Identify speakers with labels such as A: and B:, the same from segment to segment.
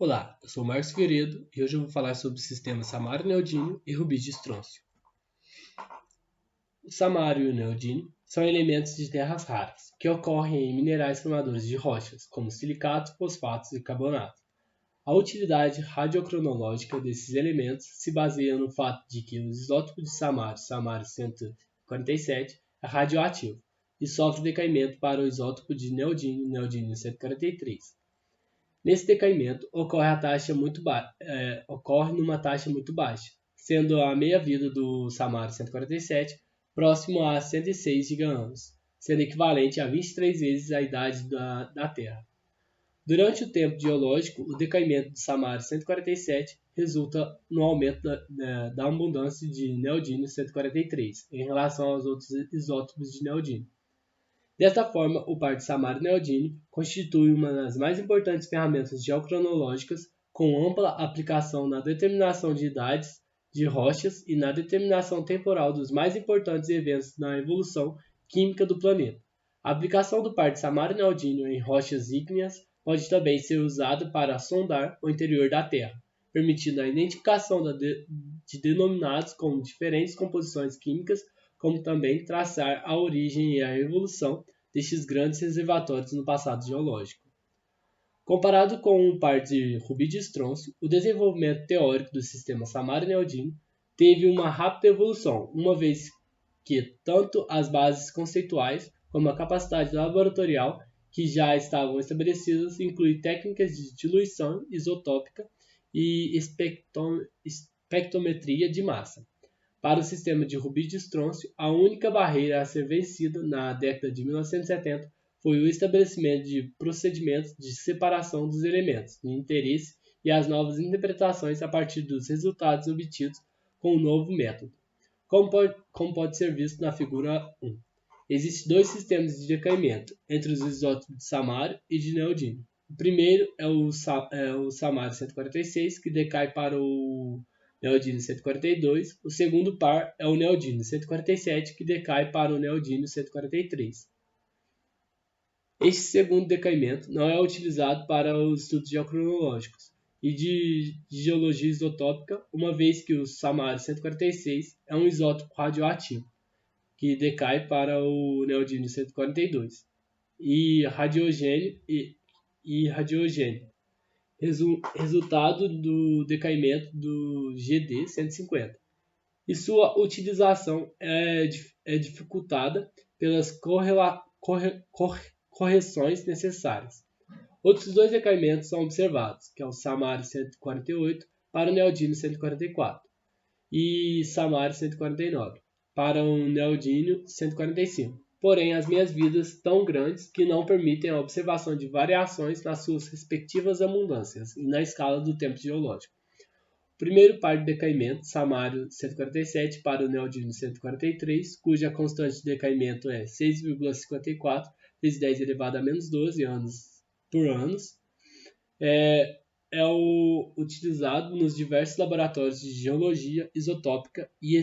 A: Olá, eu sou o Marcos Figueiredo e hoje eu vou falar sobre o sistema samário-neodímio e rubi de estrôncio. O samário e o neodímio são elementos de terras raras, que ocorrem em minerais formadores de rochas, como silicatos, fosfatos e carbonatos. A utilidade radiocronológica desses elementos se baseia no fato de que o isótopo de samário 147, é radioativo e sofre decaimento para o isótopo de neodímio 143. Nesse decaimento, ocorre numa taxa muito baixa, sendo a meia-vida do samário 147 próximo a 106 giga-anos, sendo equivalente a 23 vezes a idade da Terra. Durante o tempo geológico, o decaimento do samário 147 resulta no aumento da abundância de neodímio 143 em relação aos outros isótopos de neodímio. Desta forma, o par de samário-neodímio constitui uma das mais importantes ferramentas geocronológicas, com ampla aplicação na determinação de idades de rochas e na determinação temporal dos mais importantes eventos na evolução química do planeta. A aplicação do par de samário-neodímio em rochas ígneas pode também ser usada para sondar o interior da Terra, permitindo a identificação de denominados com diferentes composições químicas, como também traçar a origem e a evolução destes grandes reservatórios no passado geológico. Comparado com um par de rubi de estrôncio, o desenvolvimento teórico do sistema samário-neodímio teve uma rápida evolução, uma vez que tanto as bases conceituais como a capacidade laboratorial que já estavam estabelecidas incluem técnicas de diluição isotópica e espectrometria de massa. Para o sistema de rubi de estrôncio, a única barreira a ser vencida na década de 1970 foi o estabelecimento de procedimentos de separação dos elementos de interesse e as novas interpretações a partir dos resultados obtidos com o novo método. Como pode ser visto na figura 1. Existem dois sistemas de decaimento entre os isótopos de samário e de neodímio. O primeiro é o samário 146, que decai para o neodímio 142. O segundo par é o neodímio 147, que decai para o neodímio 143. Este segundo decaimento não é utilizado para os estudos geocronológicos e de geologia isotópica, uma vez que o samário 146 é um isótopo radioativo, que decai para o neodímio 142, e radiogênio, resultado do decaimento do GD 150. E sua utilização é dificultada pelas correções necessárias. Outros dois decaimentos são observados, que é o samário 148 para o neodímio 144 e samário 149 para o neodímio 145. Porém, as meias-vidas tão grandes que não permitem a observação de variações nas suas respectivas abundâncias e na escala do tempo geológico. O primeiro par de decaimento, samário 147 para o neodímio 143, cuja constante de decaimento é 6,54 vezes 10 elevado a menos 12 anos por anos, é utilizado nos diversos laboratórios de geologia isotópica e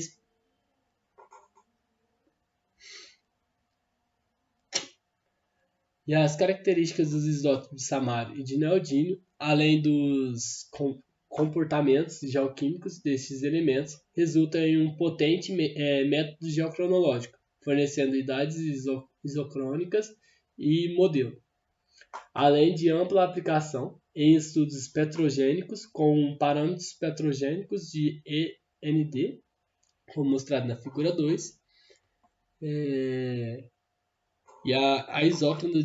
A: as características dos isótopos de samário e de neodímio, além dos comportamentos geoquímicos destes elementos, resultam em um potente método geocronológico, fornecendo idades isocrônicas e modelo, além de ampla aplicação em estudos espectrogênicos com parâmetros espectrogênicos de END, como mostrado na figura 2, e a isócrona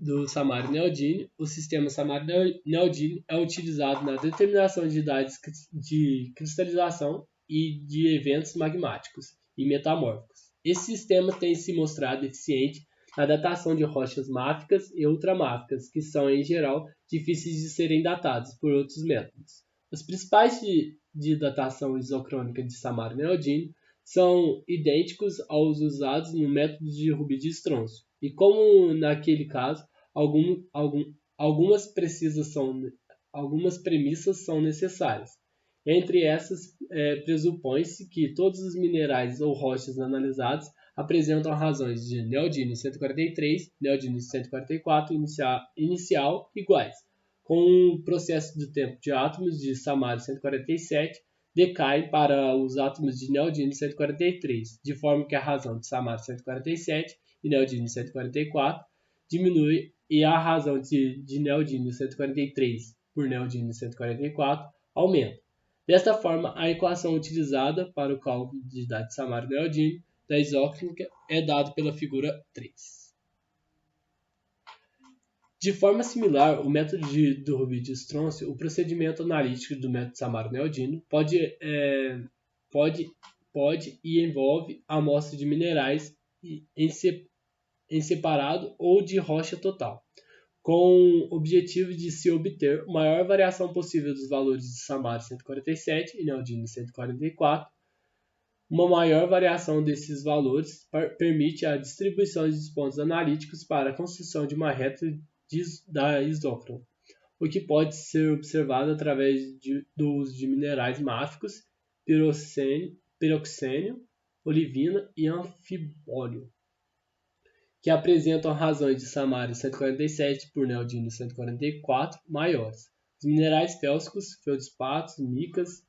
A: do samário-neodímio. O sistema samário-neodímio é utilizado na determinação de idades de cristalização e de eventos magmáticos e metamórficos. Esse sistema tem se mostrado eficiente na datação de rochas máficas e ultramáficas, que são, em geral, difíceis de serem datados por outros métodos. Os principais de datação isocrônica de samário-neodímio são idênticos aos usados no método de rubi de estrôncio. E como naquele caso, algumas premissas são necessárias. Entre essas, pressupõe-se que todos os minerais ou rochas analisados apresentam razões de neodímio 143, neodímio 144 inicial iguais, Com o processo do tempo de átomos de samário 147 decai para os átomos de neodímio 143, de forma que a razão de samário 147 e neodímio 144 diminui e a razão de neodímio 143 por neodímio 144 aumenta. Desta forma, a equação utilizada para o cálculo de idade de samário neodímio da isócronica é dada pela figura 3. De forma similar, o método do Rubid-Strauss, o procedimento analítico do método samário-neodímio pode e envolve amostras de minerais em separado ou de rocha total, com o objetivo de se obter a maior variação possível dos valores de samário 147 e neodímio 144. Uma maior variação desses valores permite a distribuição dos pontos analíticos para a construção de uma reta da isócrona, o que pode ser observado através do uso de minerais máficos, piroxênio, olivina e anfibólio, que apresentam razões de samário 147 por neodímio 144 maiores. Os minerais félsicos, feldspatos, micas,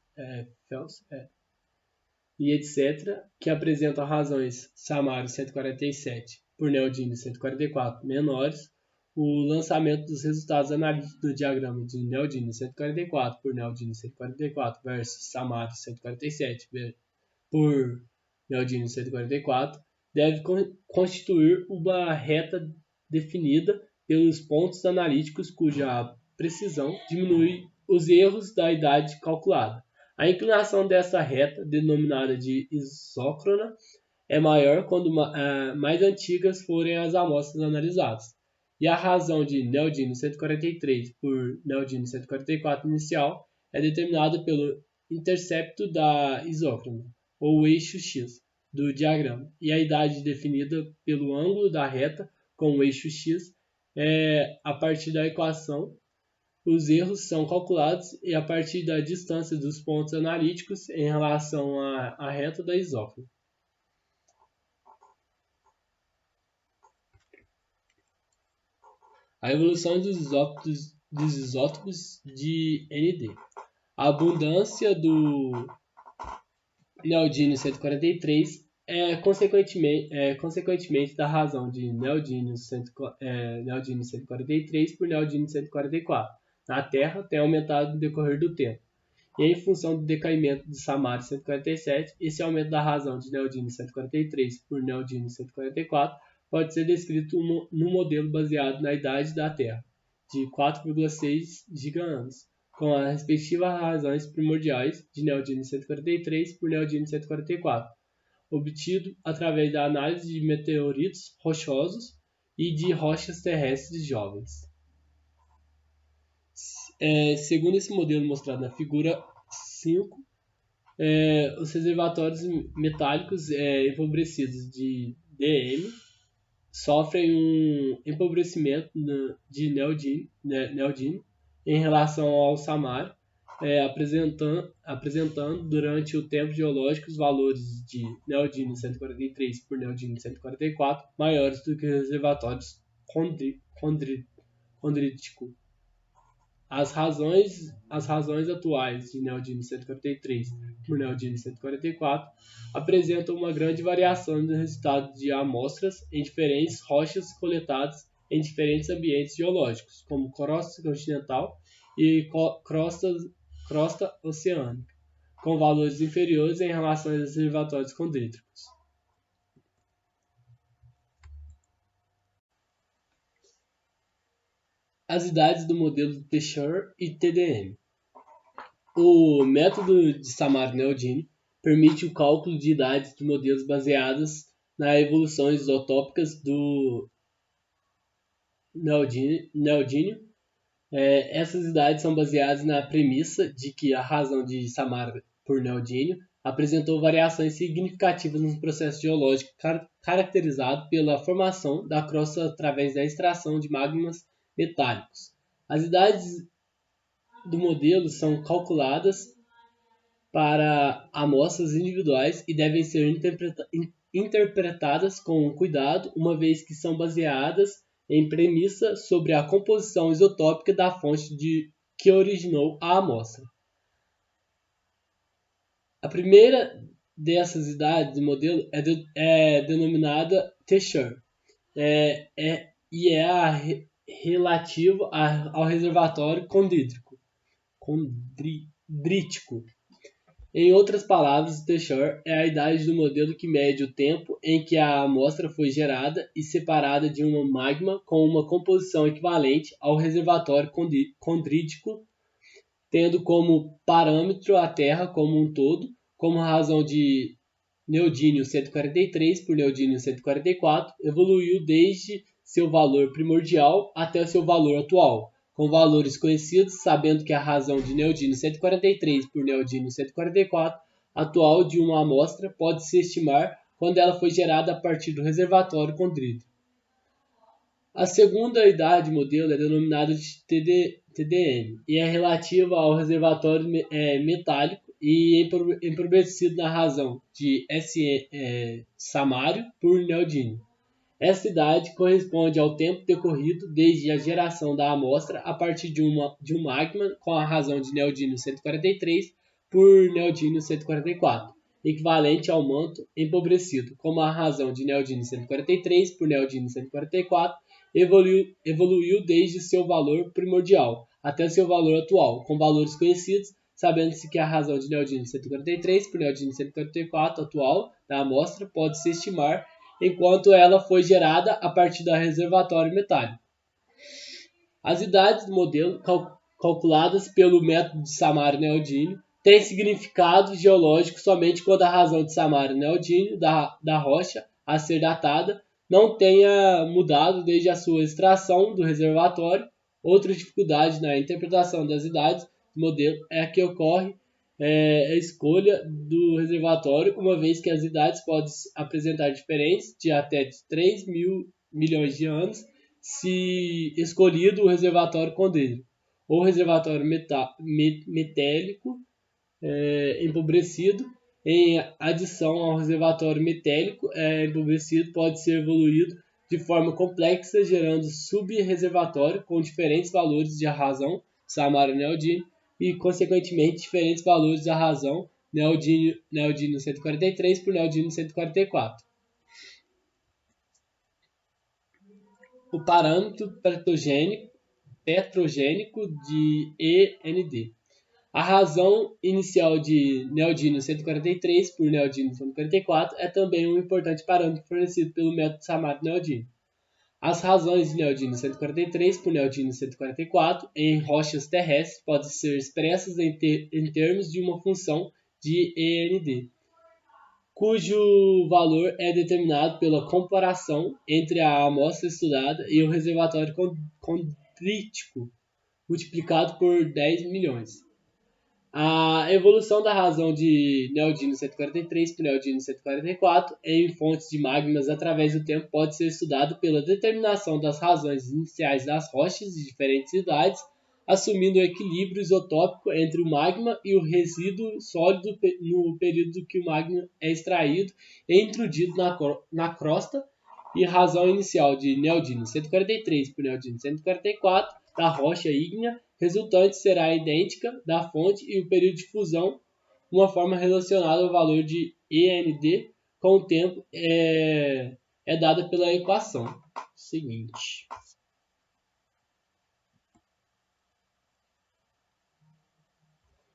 A: e etc., que apresentam razões samário 147 por neodímio 144 menores. O lançamento dos resultados analíticos do diagrama de neodímio 144 por neodímio 144 versus samário 147 por neodímio 144 deve constituir uma reta definida pelos pontos analíticos cuja precisão diminui os erros da idade calculada. A inclinação dessa reta, denominada de isócrona, é maior quando mais antigas forem as amostras analisadas. E a razão de neodímio 143 por neodímio 144 inicial é determinada pelo intercepto da isócrona, ou eixo x, do diagrama, e a idade definida pelo ângulo da reta com o eixo x a partir da equação. Os erros são calculados e a partir da distância dos pontos analíticos em relação à reta da isócrona. A evolução dos isótopos de Nd. A abundância do neodímio 143 é consequentemente da razão de neodímio 143 por neodímio 144. Na Terra tem aumentado no decorrer do tempo. E em função do decaimento de samário 147, esse aumento da razão de neodímio 143 por neodímio 144 pode ser descrito no modelo baseado na idade da Terra, de 4,6 giga-anos, com as respectivas razões primordiais de neodímio 143 por neodímio 144, obtido através da análise de meteoritos rochosos e de rochas terrestres jovens. Segundo esse modelo mostrado na figura 5, os reservatórios metálicos empobrecidos de DM sofrem um empobrecimento de neodímio em relação ao samário, apresentando durante o tempo geológico os valores de neodímio 143 por neodímio 144 maiores do que os reservatórios condrítico. As razões atuais de neodímio 143 por neodímio 144 apresentam uma grande variação no resultado de amostras em diferentes rochas coletadas em diferentes ambientes geológicos, como crosta continental e crosta oceânica, com valores inferiores em relação aos reservatórios condríticos. As idades do modelo Pesher e TDM. O método de samário-neodímio permite o cálculo de idades de modelos baseadas nas evoluções isotópicas do neodímio. Essas idades são baseadas na premissa de que a razão de samário por neodímio apresentou variações significativas no processo geológico caracterizado pela formação da crosta através da extração de magmas metálicos. As idades do modelo são calculadas para amostras individuais e devem ser interpretadas com cuidado, uma vez que são baseadas em premissa sobre a composição isotópica da fonte que originou a amostra. A primeira dessas idades do modelo é denominada T-Shur e é relativa ao reservatório condrítico. Em outras palavras, T-Shur é a idade do modelo que mede o tempo em que a amostra foi gerada e separada de um magma com uma composição equivalente ao reservatório condrítico, tendo como parâmetro a Terra como um todo, como razão de neodímio 143 por neodímio 144, evoluiu desde seu valor primordial até seu valor atual, com valores conhecidos, sabendo que a razão de neodímio 143 por neodímio 144 atual de uma amostra pode se estimar quando ela foi gerada a partir do reservatório condrítico. A segunda idade modelo é denominada de TDM e é relativa ao reservatório metálico e empobrecido na razão de samário por neodímio. Esta idade corresponde ao tempo decorrido desde a geração da amostra a partir de um magma com a razão de neodímio 143 por neodímio 144, equivalente ao manto empobrecido, como a razão de neodímio 143 por neodímio 144 evoluiu desde seu valor primordial até seu valor atual, com valores conhecidos, sabendo-se que a razão de neodímio 143 por neodímio 144 atual da amostra pode se estimar enquanto ela foi gerada a partir do reservatório metálico. As idades do modelo, calculadas pelo método de Samário-Neodímio, têm significado geológico somente quando a razão de Samário-Neodímio da rocha a ser datada não tenha mudado desde a sua extração do reservatório. Outra dificuldade na interpretação das idades do modelo é a que ocorre a escolha do reservatório, uma vez que as idades podem apresentar diferenças de até 3 mil milhões de anos se escolhido o reservatório condrítico ou reservatório metálico empobrecido. Em adição ao reservatório metálico empobrecido, pode ser evoluído de forma complexa, gerando sub-reservatório com diferentes valores de razão, Samário-Neodímio, e, consequentemente, diferentes valores da razão, neodímio 143 por neodímio 144. O parâmetro petrogênico de END. A razão inicial de neodímio 143 por neodímio 144 é também um importante parâmetro fornecido pelo método Samário-Neodímio. As razões de neodímio 143 por neodímio 144 em rochas terrestres podem ser expressas em termos de uma função de END, cujo valor é determinado pela comparação entre a amostra estudada e o reservatório condrítico, multiplicado por 10 milhões. A evolução da razão de neodímio 143 por neodímio 144 em fontes de magmas através do tempo pode ser estudada pela determinação das razões iniciais das rochas de diferentes idades, assumindo o equilíbrio isotópico entre o magma e o resíduo sólido no período que o magma é extraído e introduzido na crosta, e razão inicial de neodímio 143 por neodímio 144 da rocha ígnea resultante será idêntica da fonte e o período de fusão, uma forma relacionada ao valor de END com o tempo é dada pela equação seguinte.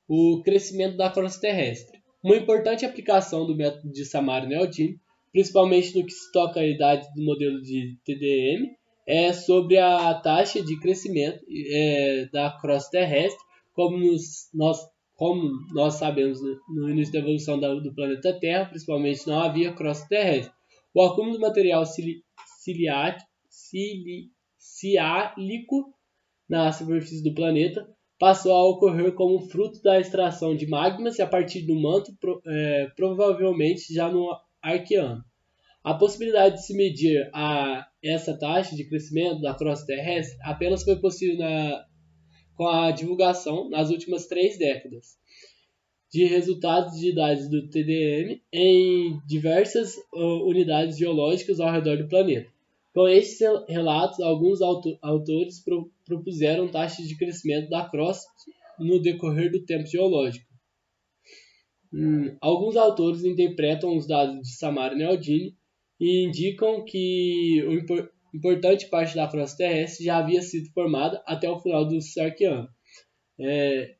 A: O crescimento da crosta terrestre. Uma importante aplicação do método de Samário-Neodímio, principalmente no que se toca à idade do modelo de TDM, é sobre a taxa de crescimento da crosta terrestre, como nós sabemos no início da evolução do planeta Terra, principalmente não havia crosta terrestre. O acúmulo de material ciálico na superfície do planeta passou a ocorrer como fruto da extração de magmas a partir do manto, provavelmente já no Arqueano. A possibilidade de se medir essa taxa de crescimento da crosta terrestre apenas foi possível com a divulgação, nas últimas 3 décadas, de resultados de idades do TDM em diversas unidades geológicas ao redor do planeta. Com esses relatos, alguns autores propuseram taxas de crescimento da crosta no decorrer do tempo geológico. Alguns autores interpretam os dados de Samar e Neodini e indicam que uma importante parte da crosta terrestre já havia sido formada até o final do Sarquiano,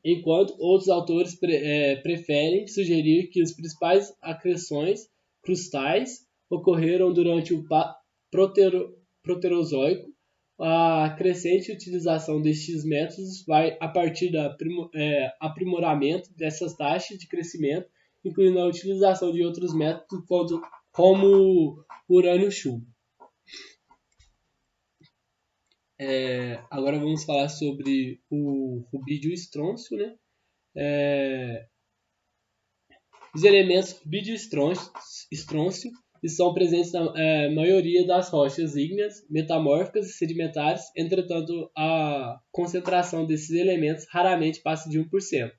A: enquanto outros autores preferem sugerir que as principais acreções crustais ocorreram durante o Proterozoico. A crescente utilização destes métodos vai a partir do aprimoramento dessas taxas de crescimento, incluindo a utilização de outros métodos como urânio-chumbo. Agora vamos falar sobre o rubídio e estrôncio, né? Os elementos rubídio e estrôncio estão presentes na maioria das rochas ígneas, metamórficas e sedimentares. Entretanto, a concentração desses elementos raramente passa de 1%,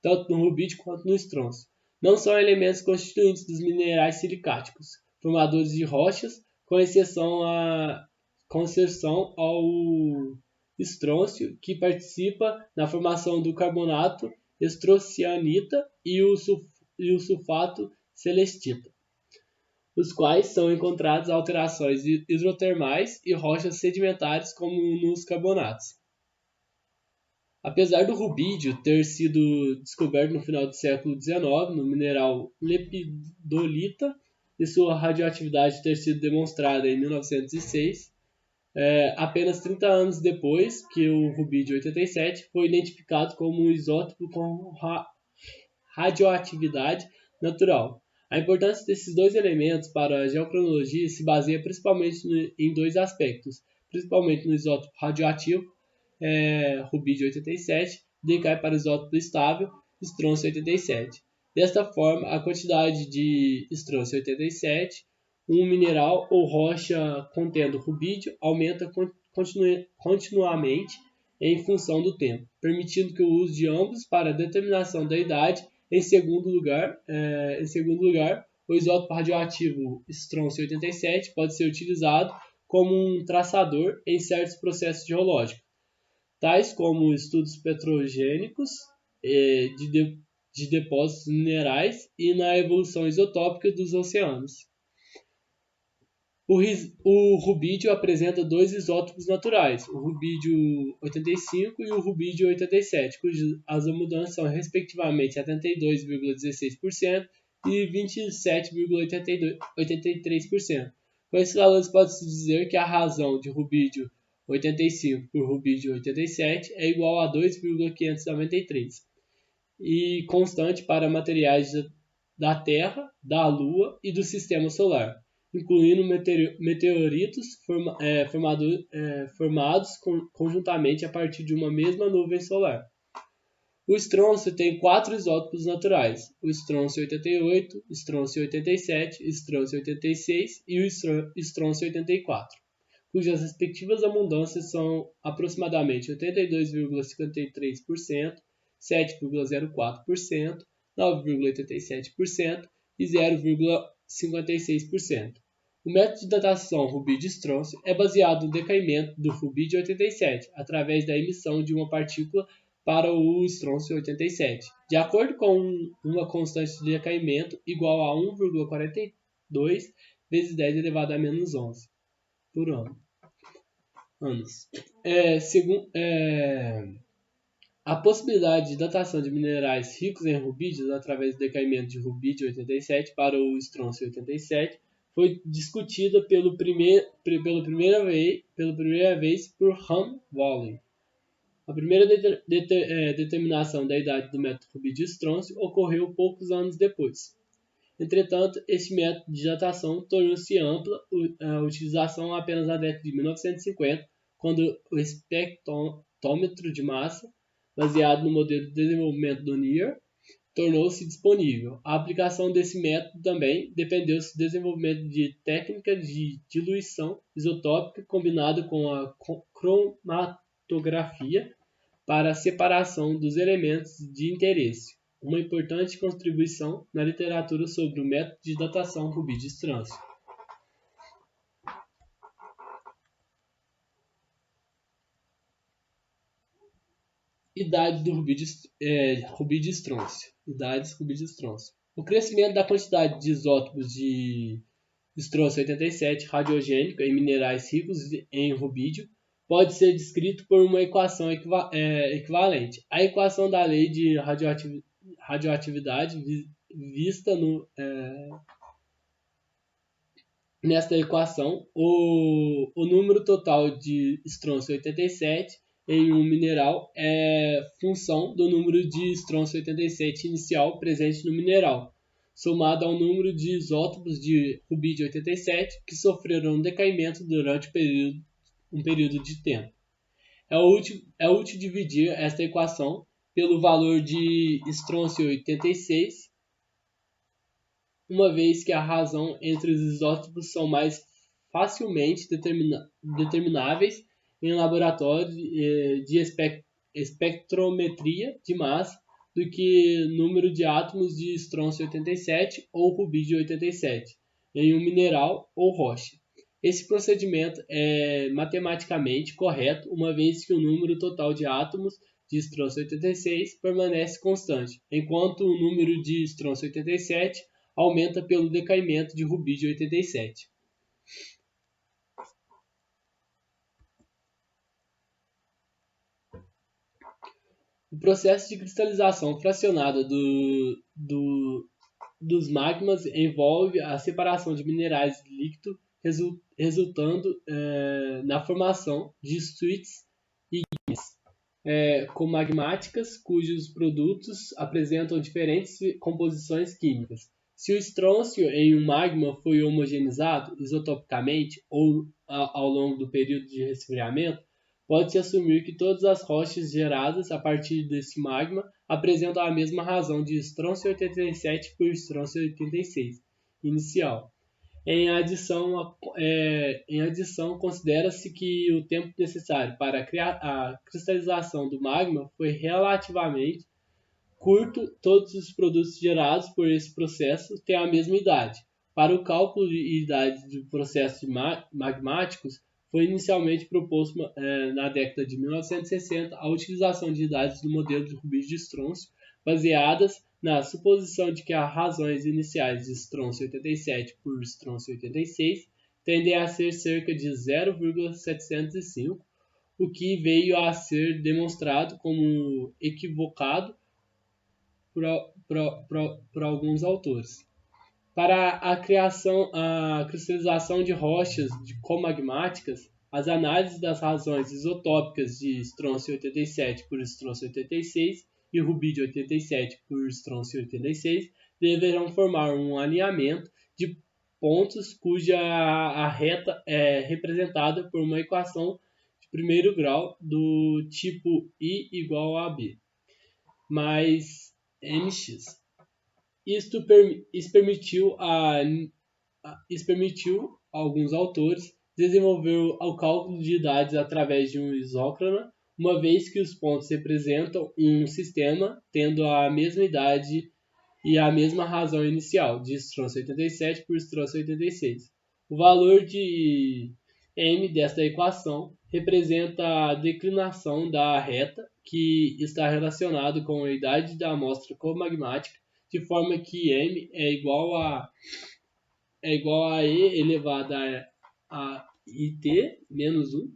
A: tanto no rubídio quanto no estrôncio. Não são elementos constituintes dos minerais silicáticos, formadores de rochas, com exceção ao estrôncio, que participa na formação do carbonato estrocianita e o sulfato celestita, os quais são encontrados alterações hidrotermais e rochas sedimentares como nos carbonatos. Apesar do rubídio ter sido descoberto no final do século XIX no mineral lepidolita e sua radioatividade ter sido demonstrada em 1906, apenas 30 anos depois que o rubídio 87 foi identificado como um isótopo com radioatividade natural. A importância desses dois elementos para a geocronologia se baseia principalmente em dois aspectos, principalmente no isótopo radioativo, rubídio 87, decai para o isótopo estável, estrôncio 87. Desta forma, a quantidade de estrôncio 87, um mineral ou rocha contendo rubídio, aumenta continuamente em função do tempo, permitindo que o uso de ambos para a determinação da idade. Em segundo lugar, o isótopo radioativo estrôncio 87 pode ser utilizado como um traçador em certos processos geológicos, tais como estudos petrogênicos de depósitos minerais e na evolução isotópica dos oceanos. O rubídio apresenta dois isótopos naturais, o rubídio 85 e o rubídio 87, cujas mudanças são respectivamente 72,16% e 27,83%. Com esses valores pode-se dizer que a razão de rubídio 85 por rubídio 87 é igual a 2,593 e constante para materiais da Terra, da Lua e do Sistema Solar, incluindo meteoritos formados conjuntamente a partir de uma mesma nuvem solar. O estrôncio tem 4 isótopos naturais, o estrôncio 88, estrôncio 87, estrôncio 86 e o estrôncio 84, cujas respectivas abundâncias são aproximadamente 82,53%, 7,04%, 9,87% e 0,56%. O método de datação rubídio-estrôncio é baseado no decaimento do rubídio 87 através da emissão de uma partícula para o estrôncio 87, de acordo com uma constante de decaimento igual a 1,42 vezes 10 elevado a menos 11 por ano. A possibilidade de datação de minerais ricos em rubídios através do decaimento de rubídio 87 para o estrôncio 87 foi discutida pela primeira vez por Han Vollen. A primeira determinação da idade do método rubídio-estrôncio ocorreu poucos anos depois. Entretanto, este método de datação tornou-se ampla a utilização apenas na década de 1950, quando o espectrômetro de massa, baseado no modelo de desenvolvimento do NIR, tornou-se disponível. A aplicação desse método também dependeu do desenvolvimento de técnicas de diluição isotópica combinado com a cromatografia para a separação dos elementos de interesse, uma importante contribuição na literatura sobre o método de datação rubídio-estrôncio. Idade do rubídio estrôncio. Idades rubídio estrôncio. O crescimento da quantidade de isótopos de estrôncio 87 radiogênico em minerais ricos em rubídio pode ser descrito por uma equação equivalente. A equação da lei de radioatividade vista nesta equação, o número total de estrôncio 87 em um mineral é função do número de estrôncio 87 inicial presente no mineral, somado ao número de isótopos de rubídio 87 que sofreram decaimento durante um período de tempo. É útil dividir esta equação pelo valor de estrôncio 86, uma vez que a razão entre os isótopos são mais facilmente determináveis em laboratório de espectrometria de massa do que número de átomos de estrôncio 87 ou rubídio 87 em um mineral ou rocha. Esse procedimento é matematicamente correto, uma vez que o número total de átomos de estrôncio 86 permanece constante, enquanto o número de estrôncio 87 aumenta pelo decaimento de rubídio 87. O processo de cristalização fracionada dos magmas envolve a separação de minerais líquidos, resultando na formação de suítes ígneas comagmáticas, cujos produtos apresentam diferentes composições químicas. Se o estrôncio em um magma foi homogeneizado isotopicamente ou ao longo do período de resfriamento, pode-se assumir que todas as rochas geradas a partir desse magma apresentam a mesma razão de estrôncio 87 por estrôncio 86 inicial. Em adição, considera-se que o tempo necessário para a cristalização do magma foi relativamente curto. Todos os produtos gerados por esse processo têm a mesma idade. Para o cálculo de idade de processos magmáticos, foi inicialmente proposto na década de 1960 a utilização de idades do modelo de rubídio de estrôncio, baseadas na suposição de que as razões iniciais de estrôncio 87 por estrôncio 86 tendem a ser cerca de 0,705, o que veio a ser demonstrado como equivocado por alguns autores. Para a cristalização de rochas comagmáticas, as análises das razões isotópicas de estrôncio 87 por estrôncio 86 e rubídio 87 por estrôncio 86 deverão formar um alinhamento de pontos cuja a reta é representada por uma equação de primeiro grau do tipo I igual a B mais mx. Isso permitiu a alguns autores desenvolver o cálculo de idades através de um isócrona, uma vez que os pontos representam um sistema tendo a mesma idade e a mesma razão inicial, de estrôncio 87 por estrôncio 86. O valor de m desta equação representa a declinação da reta, que está relacionado com a idade da amostra comagmática, de forma que m é igual a e elevado a it menos 1.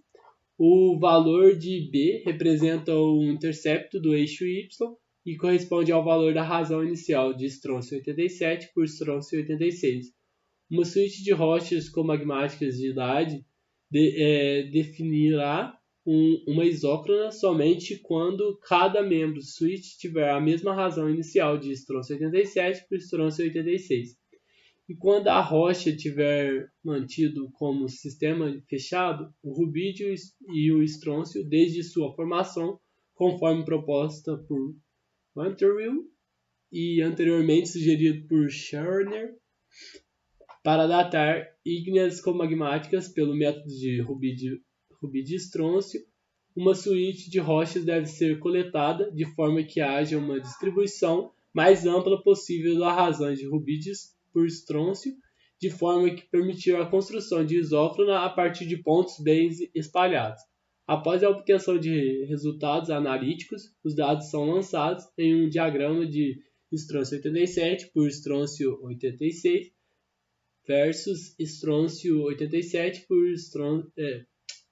A: O valor de b representa o intercepto do eixo y e corresponde ao valor da razão inicial de estrôncio 87 por estrôncio 86. Uma suíte de rochas comagmáticas de idade definirá uma isócrona somente quando cada membro suíte tiver a mesma razão inicial de estrôncio 87 por estrôncio 86. E quando a rocha tiver mantido como sistema fechado, o rubídio e o estrôncio desde sua formação, conforme proposta por Vanderbilt e anteriormente sugerido por Scherner, para datar ígneas comagmáticas pelo método de rubídio-estrôncio, uma suíte de rochas deve ser coletada de forma que haja uma distribuição mais ampla possível das razões de rubídio por estrôncio, de forma que permitir a construção de isócrona a partir de pontos bem espalhados. Após a obtenção de resultados analíticos, os dados são lançados em um diagrama de estrôncio 87 por estrôncio 86 versus estrôncio 87 por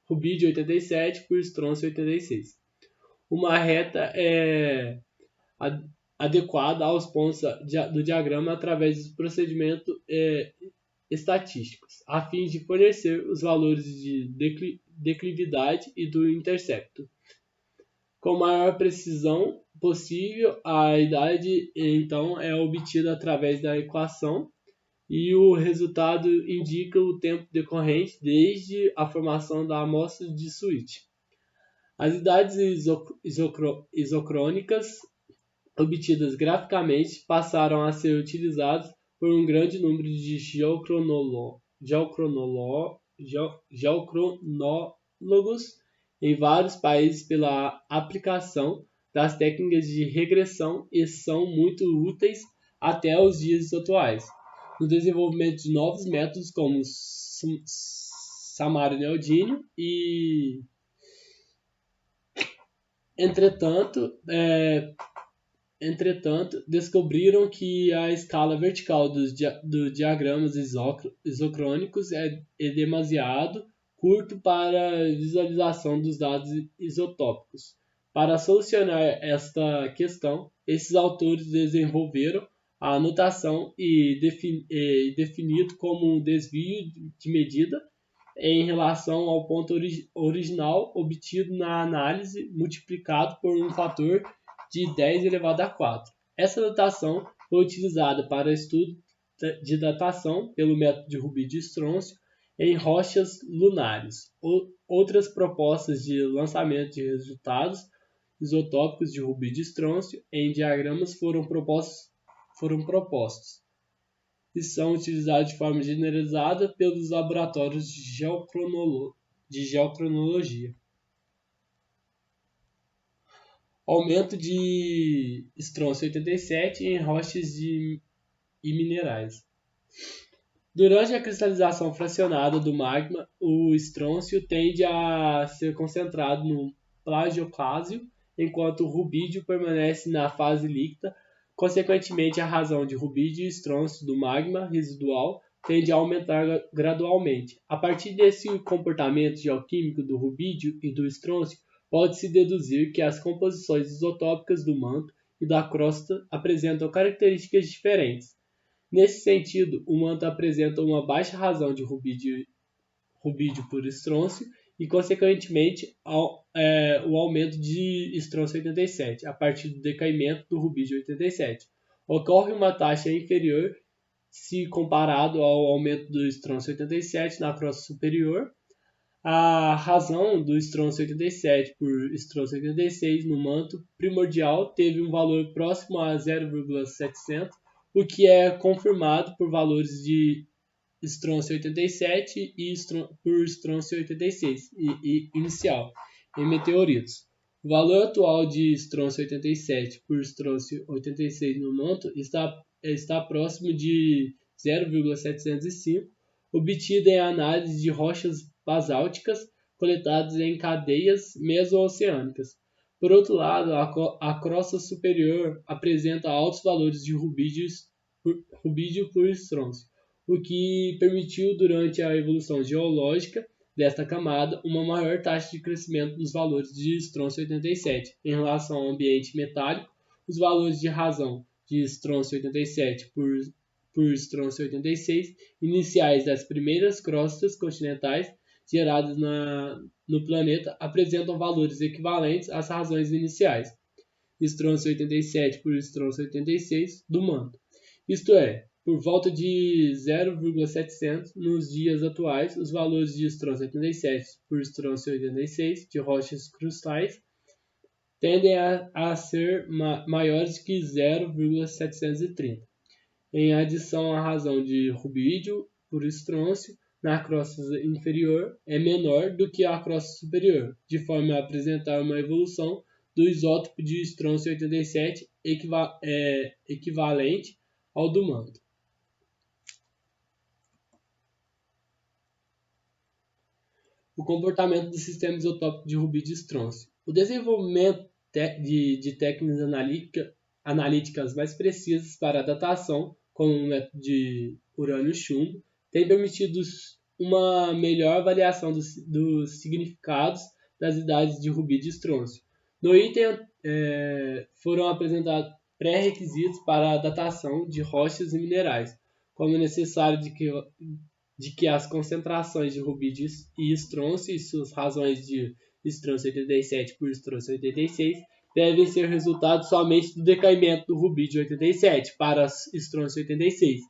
A: rubídio 87 por estrôncio 86. Uma reta é adequada aos pontos do diagrama através dos procedimentos estatísticos, a fim de fornecer os valores de declividade e do intercepto. Com maior precisão possível, a idade então é obtida através da equação e o resultado indica o tempo decorrente desde a formação da amostra de Sweet. As idades isocrônicas obtidas graficamente passaram a ser utilizadas por um grande número de geocronólogos em vários países pela aplicação das técnicas de regressão e são muito úteis até os dias atuais, no desenvolvimento de novos métodos como Samara-Neodímio e, entretanto, descobriram que a escala vertical dos diagramas isocrônicos é demasiado curto para a visualização dos dados isotópicos. Para solucionar esta questão, esses autores desenvolveram a notação e definido como um desvio de medida em relação ao ponto original obtido na análise multiplicado por um fator de 10 elevado a 4. Essa notação foi utilizada para estudo de datação pelo método de rubídio-estrôncio em rochas lunares. Outras propostas de lançamento de resultados isotópicos de rubídio-estrôncio em diagramas foram propostos e são utilizados de forma generalizada pelos laboratórios de geocronologia. Aumento de estrôncio 87 em rochas e minerais. Durante a cristalização fracionada do magma, o estrôncio tende a ser concentrado no plagioclásio, enquanto o rubídio permanece na fase líquida. Consequentemente, a razão de rubídio e estrôncio do magma residual tende a aumentar gradualmente. A partir desse comportamento geoquímico do rubídio e do estrôncio, pode-se deduzir que as composições isotópicas do manto e da crosta apresentam características diferentes. Nesse sentido, o manto apresenta uma baixa razão de rubídio por estrôncio e, consequentemente, o aumento de estrôncio 87, a partir do decaimento do rubídio 87. Ocorre uma taxa inferior se comparado ao aumento do estrôncio 87 na crosta superior. A razão do estrôncio 87 por estrôncio 86 no manto primordial teve um valor próximo a 0,700, o que é confirmado por valores de estrôncio 87 por estrôncio 86 inicial em meteoritos. O valor atual de estrôncio 87 por estrôncio 86 no manto está próximo de 0,705, obtido em análise de rochas basálticas coletadas em cadeias mesooceânicas. Por outro lado, a crosta superior apresenta altos valores de rubídio por estrôncio, o que permitiu, durante a evolução geológica desta camada, uma maior taxa de crescimento dos valores de estrôncio 87. Em relação ao ambiente metálico, os valores de razão de estrôncio 87 por estrôncio 86 iniciais das primeiras crostas continentais geradas no planeta apresentam valores equivalentes às razões iniciais, estrôncio 87 por estrôncio 86 do manto. Isto é, por volta de 0,700 nos dias atuais, os valores de estrôncio 87 por estrôncio 86 de rochas cristais tendem a ser maiores que 0,730. Em adição, a razão de rubídio por estrôncio na crosta inferior é menor do que a crosta superior, de forma a apresentar uma evolução do isótopo de estrôncio 87 equivalente ao do manto. O comportamento do sistema isotópico de rubi de estrôncio. O desenvolvimento de técnicas analíticas mais precisas para a datação, como o método de urânio-chumbo, tem permitido uma melhor avaliação dos significados das idades de rubi de estrôncio. No item foram apresentados pré-requisitos para a datação de rochas e minerais, como é necessário de que as concentrações de rubi e estrôncio e suas razões de estrôncio 87 por estrôncio 86 devem ser resultado somente do decaimento do rubi de 87 para estrôncio 86.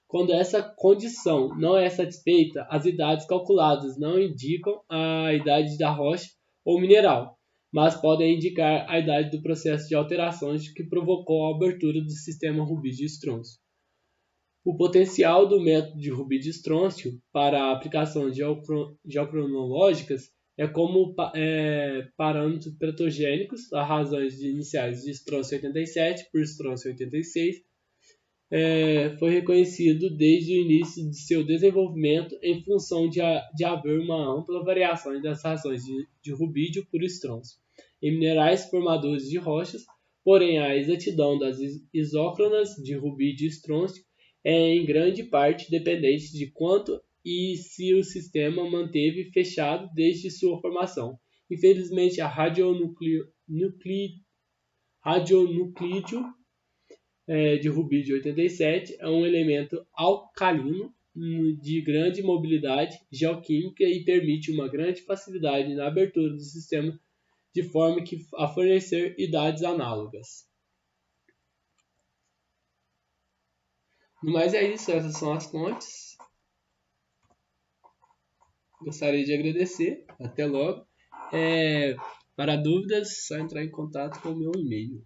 A: Quando essa condição não é satisfeita, as idades calculadas não indicam a idade da rocha ou mineral, mas podem indicar a idade do processo de alterações que provocou a abertura do sistema rubi de estrôncio. O potencial do método de rubi de estrôncio para a aplicação geocronológicas é como parâmetros pretogênicos, as razões iniciais de estrôncio 87 por estrôncio 86, foi reconhecido desde o início de seu desenvolvimento em função de haver uma ampla variação das razões de rubídio por estrôncio em minerais formadores de rochas, porém a exatidão das isócronas de rubídio e estrôncio é em grande parte dependente de quanto e se o sistema manteve fechado desde sua formação. Infelizmente, a radionuclídeo de rubídio 87 é um elemento alcalino de grande mobilidade geoquímica e permite uma grande facilidade na abertura do sistema de forma a fornecer idades análogas. No mais é isso, essas são as fontes. Gostaria de agradecer. Até logo. Para dúvidas, só entrar em contato com o meu e-mail.